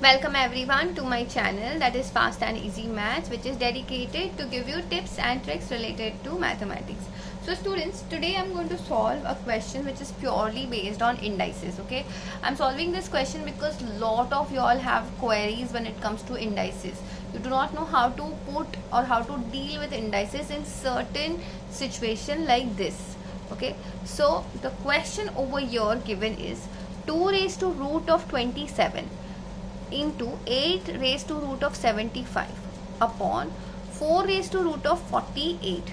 Welcome everyone to my channel, that is Fast and Easy Maths, which is dedicated to give you tips and tricks related to mathematics. So students, today I'm going to solve a question which is purely based on indices. Okay, I'm solving this question because lot of y'all have queries when it comes to indices. You do not know how to put or how to deal with indices in certain situation like this. Okay, so the question over here given is 2 raised to root of 27 into 8 raised to root of 75 upon 4 raised to root of 48.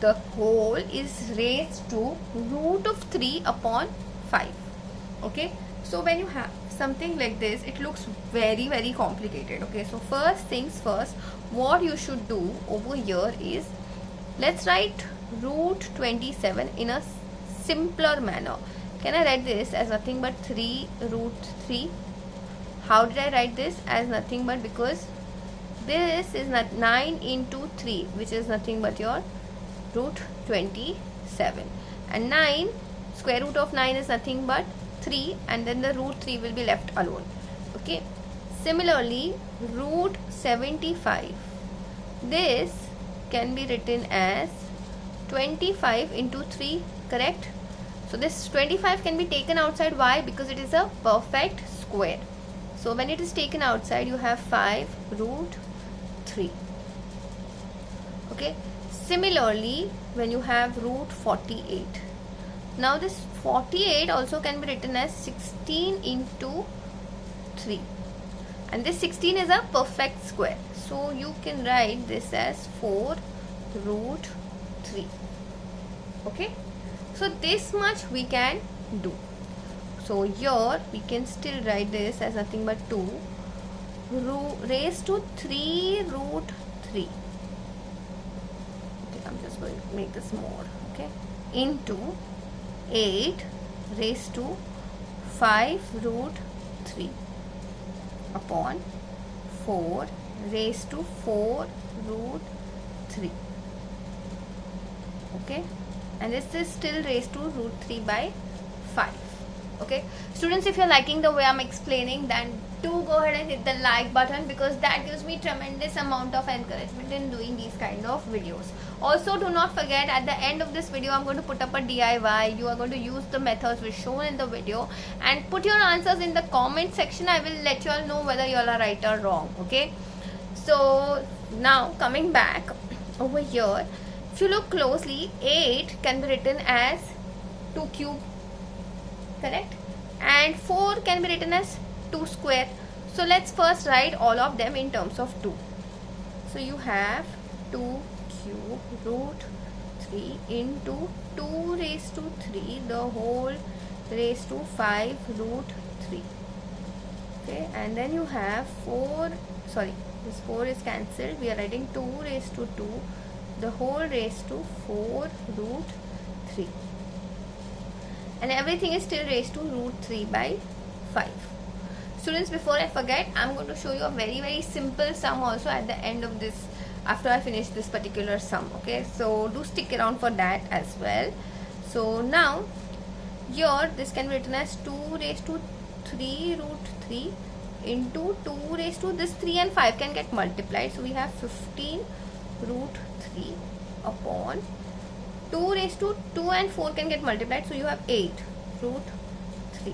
The whole is raised to root of 3 upon 5. Okay, so when you have something like this, it looks very complicated. Okay, so first things first, what you should do over here is, let's write root 27 in a simpler manner. Can I write this as nothing but 3 root 3? How did I write this? As nothing but, because this is not 9 into 3, which is nothing but your root 27, and 9 square root of 9 is nothing but 3, and then the root 3 will be left alone. Okay, similarly root 75, this can be written as 25 into 3, correct? So this 25 can be taken outside. Why? Because it is a perfect square. So when it is taken outside, you have 5 root 3. Okay, similarly when you have root 48, now this 48 also can be written as 16 into 3, and this 16 is a perfect square, so you can write this as 4 root 3. Okay, so this much we can do. So here we can still write this as nothing but 2 raised to 3 root 3. Okay, I'm just going to make this more. Okay, into 8 raised to 5 root 3 upon 4 raised to 4 root 3. Okay, and this is still raised to root 3 by 5. Okay, students, if you're liking the way I'm explaining, then do go ahead and hit the like button, because that gives me tremendous amount of encouragement in doing these kind of videos. Also, do not forget, at the end of this video I'm going to put up a DIY. You are going to use the methods which shown in the video and put your answers in the comment section. I will let you all know whether you all are right or wrong. Okay, so now coming back over here, if you look closely, 8 can be written as 2 cube, correct, and 4 can be written as 2 square. So let's first write all of them in terms of 2. So you have 2 cube root 3 into 2 raised to 3 the whole raised to 5 root 3. Okay, and then you have 4, sorry, this 4 is cancelled, we are writing 2 raised to 2 the whole raised to 4 root 3, and everything is still raised to root 3 by 5. Students, before I forget, I'm going to show you a very simple sum also at the end of this, after I finish this particular sum. Okay, so do stick around for that as well. So now here this can be written as 2 raised to 3 root 3 into 2 raised to, this 3 and 5 can get multiplied, so we have 15 root 3 upon 2 raised to 2 and 4 can get multiplied, so you have 8 root 3,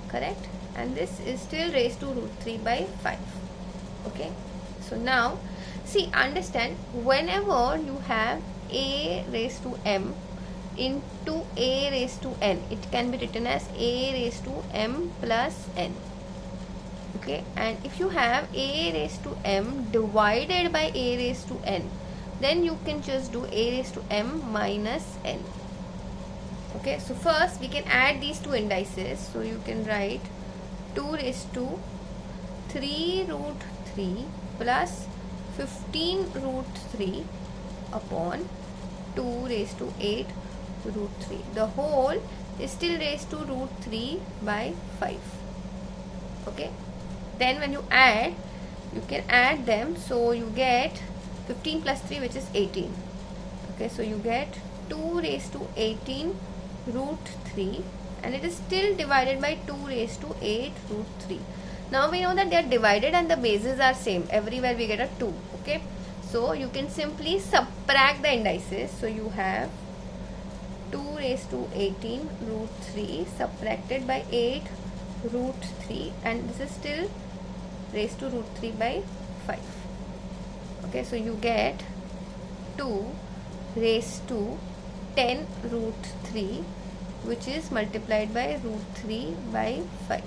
correct, and this is still raised to root 3 by 5. Okay, so now see, understand, whenever you have a raised to m into a raised to n, it can be written as a raised to m plus n. Okay, and if you have a raised to m divided by a raised to n, then you can just do a raised to m minus n. Okay, so first we can add these two indices, so you can write 2 raised to 3 root 3 plus 15 root 3 upon 2 raised to 8 root 3. The whole is still raised to root 3 by 5. Okay, then when you add, you can add them, so you get 15 plus 3, which is 18. Okay, so you get 2 raised to 18 root 3, and it is still divided by 2 raised to 8 root 3. Now we know that they are divided and the bases are same. Everywhere we get a 2. Okay, so you can simply subtract the indices. So you have 2 raised to 18 root 3 subtracted by 8 root 3, and this is still raised to root 3 by 5. Okay, so you get 2 raised to 10 root 3, which is multiplied by root 3 by 5.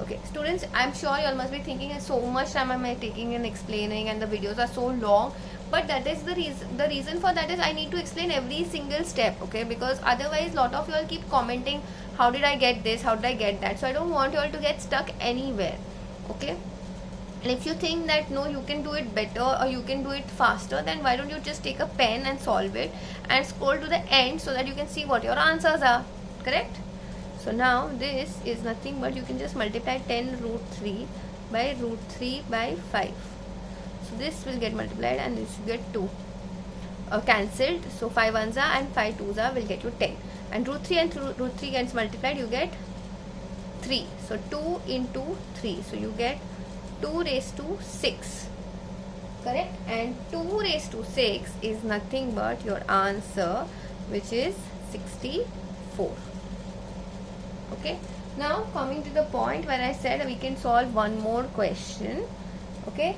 Okay, students, I'm sure you all must be thinking so much time am I taking in explaining and the videos are so long, but that is the reason. The reason for that is I need to explain every single step, okay, because otherwise lot of you all keep commenting, how did I get this, how did I get that, so I don't want you all to get stuck anywhere. Okay, and if you think that no, you can do it better or you can do it faster, then why don't you just take a pen and solve it and scroll to the end so that you can see what your answers are. Correct? So now this is nothing but you can just multiply 10 root 3 by root 3 by 5. So this will get multiplied and this will get 2 cancelled. So 5 ones are and 5 twos are will get you 10. And root 3 and root 3 gets multiplied, you get 3. So 2 into 3. So you get 2 raised to 6. Correct? And 2 raised to 6 is nothing but your answer, which is 64. Okay, now coming to the point where I said we can solve one more question. Okay,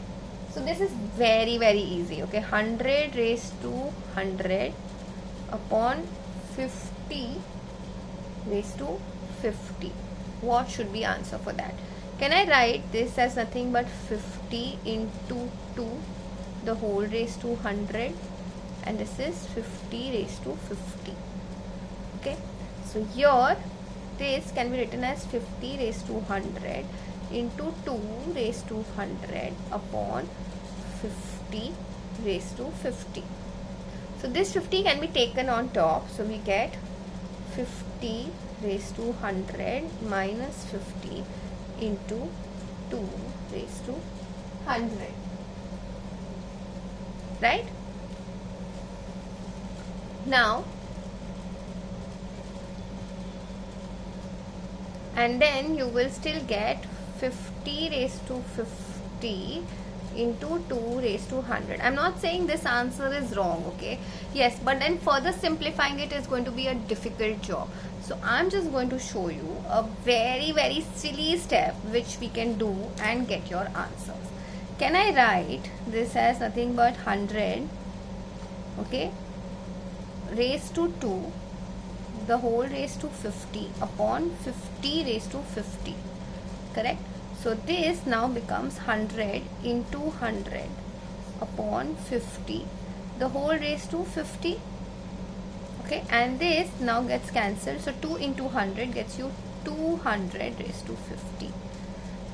so this is very easy. Okay, 100 raised to 100 upon 50 raised to 50. What should be answer for that? Can I write this as nothing but 50 into 2 the whole raised to 100, and this is 50 raised to 50. Okay, so here this can be written as 50 raised to 100 into 2 raised to 100 upon 50 raised to 50. So this 50 can be taken on top. So we get 50 raised to 100 minus 50 into 2 raised to 100. Right? Now, and then you will still get 50 raised to 50 into 2 raised to 100. I'm not saying this answer is wrong, okay? Yes, but then further simplifying it is going to be a difficult job. So I'm just going to show you a very silly step which we can do and get your answers. Can I write this as nothing but 100, okay, raised to 2 the whole raised to 50 upon 50 raised to 50. Correct? So this now becomes 100 into 100 upon 50 the whole raised to 50. Okay, and this now gets cancelled. So 2 into 100 gets you 200 raised to 50.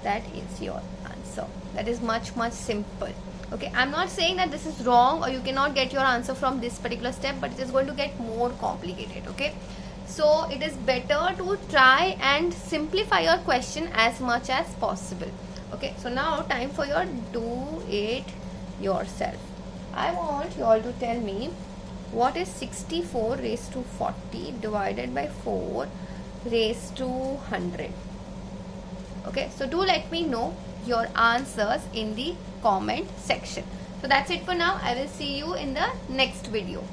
That is your answer. That is much simple. Okay, I'm not saying that this is wrong or you cannot get your answer from this particular step, but it is going to get more complicated. Okay, so it is better to try and simplify your question as much as possible. Okay, so now time for your do it yourself. I want you all to tell me what is 64 raised to 40 divided by 4 raised to 100. Okay, so do let me know your answers in the comment section. So that's it for now. I will see you in the next video.